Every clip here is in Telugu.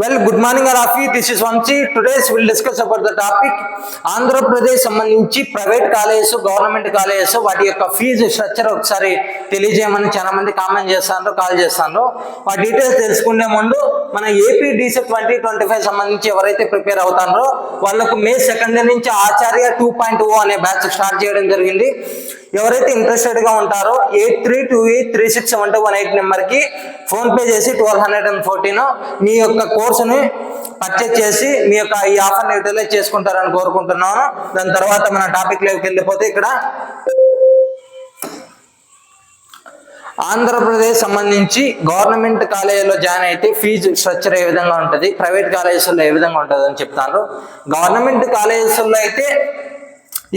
Well, good morning all of you. This is Vanchi. Today we'll discuss about the topic Andhra Pradesh సంబంధించి ప్రైవేట్ కాలేజెస్ గవర్నమెంట్ కాలేజెస్ వాటి యొక్క ఫీజు స్ట్రక్చర్ ఒకసారి తెలియజేయమని చాలా మంది కామెంట్ చేస్తాను, కాల్ చేస్తాను. వాటి డీటెయిల్స్ తెలుసుకునే ముందు మన ఏపీ డీసెట్ 2025 సంబంధించి ఎవరైతే ప్రిపేర్ అవుతారో వాళ్ళకు మే 2 నుంచి ఆచార్య 2.0 అనే బ్యాచ్ స్టార్ట్ చేయడం జరిగింది. ఎవరైతే ఇంట్రెస్టెడ్ గా ఉంటారో 8328367218 నెంబర్కి ఫోన్ పే చేసి 1214 మీ యొక్క కోర్సుని పర్చేజ్ చేసి మీ యొక్క ఈ ఆఫర్ని యూటిలైజ్ చేసుకుంటారని కోరుకుంటున్నాను. దాని తర్వాత మన టాపిక్ లోకి వెళ్ళిపోతే ఇక్కడ ఆంధ్రప్రదేశ్ సంబంధించి గవర్నమెంట్ కాలేజీలో జాయిన్ అయితే ఫీజు స్ట్రక్చర్ ఏ విధంగా ఉంటుంది, ప్రైవేట్ కాలేజెస్లో ఏ విధంగా ఉంటుంది అని చెప్తాను. గవర్నమెంట్ కాలేజెస్లో అయితే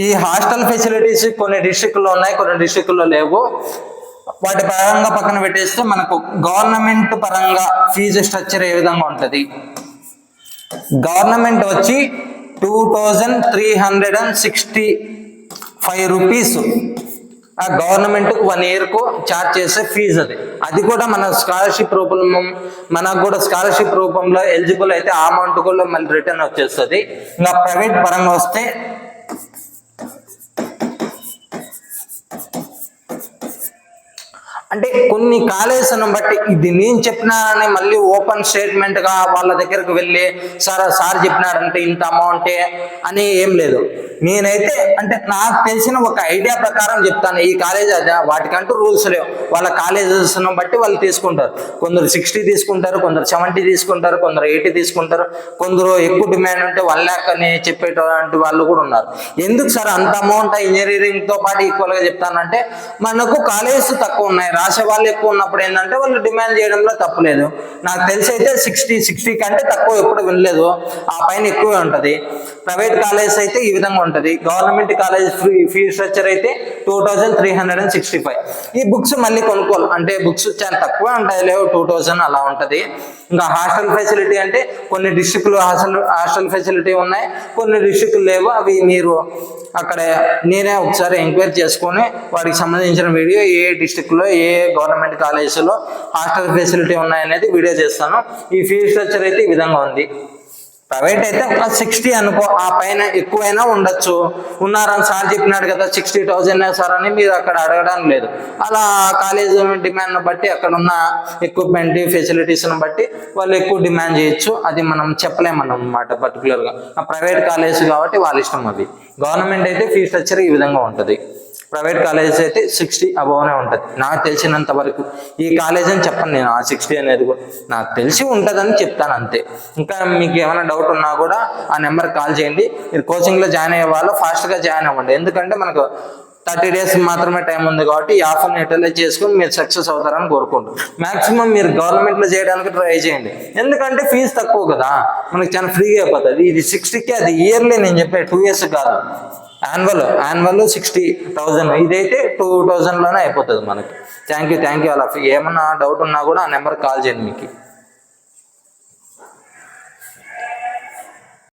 ఈ హాస్టల్ ఫెసిలిటీస్ కొన్ని డిస్ట్రిక్ట్లో ఉన్నాయి, కొన్ని డిస్ట్రిక్ట్లో లేవు. వాటి పరంగా పక్కన పెట్టేస్తే మనకు గవర్నమెంట్ పరంగా ఫీజు స్ట్రక్చర్ ఏ విధంగా ఉంటుంది. గవర్నమెంట్ వచ్చి 2365 రూపీస్ ఆ గవర్నమెంట్ 1 ఇయర్కు ఛార్జ్ చేసే ఫీజు అది కూడా మన స్కాలర్షిప్ రూపంలో మనకు కూడా స్కాలర్షిప్ రూపంలో ఎలిజిబుల్ అయితే ఆ అమౌంట్ కూడా మళ్ళీ రిటర్న్ వచ్చేస్తుంది. ఇంకా ప్రైవేట్ పరంగా వస్తే అంటే కొన్ని కాలేజెస్ను బట్టి ఇది నేను చెప్పినానని మళ్ళీ ఓపెన్ స్టేట్మెంట్ గా వాళ్ళ దగ్గరకు వెళ్ళి సార్ చెప్పినారంటే ఇంత అమౌంటే అని ఏం లేదు. నేనైతే అంటే నాకు తెలిసిన ఒక ఐడియా ప్రకారం చెప్తాను. ఈ కాలేజ్ అదే వాటికంటూ రూల్స్ లేవు, వాళ్ళ కాలేజెస్ను బట్టి వాళ్ళు తీసుకుంటారు. కొందరు 60 తీసుకుంటారు, కొందరు 70 తీసుకుంటారు, కొందరు 80 తీసుకుంటారు, కొందరు ఎక్కువ డిమాండ్ ఉంటే 1 lakh అని చెప్పేటువంటి వాళ్ళు కూడా ఉన్నారు. ఎందుకు సార్ అంత అమౌంట్ ఇంజనీరింగ్ తో పాటు ఈక్వల్ గా చెప్తానంటే మనకు కాలేజెస్ తక్కువ ఉన్నాయి, రాసే వాళ్ళు ఎక్కువ ఉన్నప్పుడు ఏంటంటే వాళ్ళు డిమాండ్ చేయడంలో తప్పులేదు. నాకు తెలిసి అయితే 60 కంటే తక్కువ ఎప్పుడు వినలేదు, ఆ పైన ఎక్కువే ఉంటుంది. ప్రైవేట్ కాలేజెస్ అయితే ఈ విధంగా ఉంటుంది. గవర్నమెంట్ కాలేజ్ ఫీ స్ట్రక్చర్ అయితే 2365. ఈ బుక్స్ మళ్ళీ కొనుక్కోవాలి అంటే బుక్స్ చాలా తక్కువ ఉంటాయి, లేవు 2000 అలా ఉంటుంది. ఇంకా హాస్టల్ ఫెసిలిటీ అంటే కొన్ని డిస్ట్రిక్ట్లు హాస్టల్ ఫెసిలిటీ ఉన్నాయి, కొన్ని డిస్ట్రిక్ట్లు లేవు. అవి మీరు అక్కడ నేనే ఒకసారి ఎంక్వైరీ చేసుకొని వాటికి సంబంధించిన వీడియో ఏ డిస్ట్రిక్ట్లో ఏ గవర్నమెంట్ కాలేజెస్లో హాస్టల్ ఫెసిలిటీ ఉన్నాయనేది వీడియో చేస్తాను. ఈ ఫీ స్ట్రక్చర్ అయితే ఈ విధంగా ఉంది. ప్రైవేట్ అయితే ఒక 60 అనుకో, ఆ పైన ఎక్కువైనా ఉండొచ్చు. ఉన్నారని సార్ చెప్పినాడు కదా 60,000 సార్ అని మీరు అక్కడ అడగడానికి లేదు. అలా కాలేజ్ డిమాండ్ను బట్టి అక్కడ ఉన్న ఎక్విప్మెంట్ ఫెసిలిటీస్ను బట్టి వాళ్ళు ఎక్కువ డిమాండ్ చేయొచ్చు. అది మనం చెప్పలేమన్నమాట పర్టికులర్గా. ప్రైవేట్ కాలేజ్ కాబట్టి వాళ్ళ ఇష్టం. అది గవర్నమెంట్ అయితే ఫీ స్ట్రక్చర్ ఈ విధంగా ఉంటుంది. ప్రైవేట్ కాలేజెస్ అయితే 60 అబోవ్నే ఉంటుంది నాకు తెలిసినంత వరకు. ఈ కాలేజ్ అని చెప్పను నేను, ఆ 60 అనేది కూడా నాకు తెలిసి ఉంటుందని చెప్తాను అంతే. ఇంకా మీకు ఏమైనా డౌట్ ఉన్నా కూడా ఆ నెంబర్కి కాల్ చేయండి. మీరు కోచింగ్లో జాయిన్ అయ్యే వాళ్ళు ఫాస్ట్గా జాయిన్ అవ్వండి. ఎందుకంటే మనకు 30 days మాత్రమే టైం ఉంది కాబట్టి ఈ ఆఫర్ని యూటిలైజ్ చేసుకుని మీరు సక్సెస్ అవుతారని కోరుకుంటారు. మాక్సిమం మీరు గవర్నమెంట్లో చేయడానికి ట్రై చేయండి, ఎందుకంటే ఫీజు తక్కువ కదా, మనకి చాలా ఫ్రీగా అయిపోతుంది. ఇది 60కి, అది ఇయర్లీ నేను చెప్పే 2 years కాదు, యాన్యువల్ 60,000. ఇదైతే 2000లోనే అయిపోతుంది మనకి. Thank you all of you. ఏమన్నా డౌట్ ఉన్నా కూడా ఆ నెంబర్కి కాల్ చేయండి మీకు.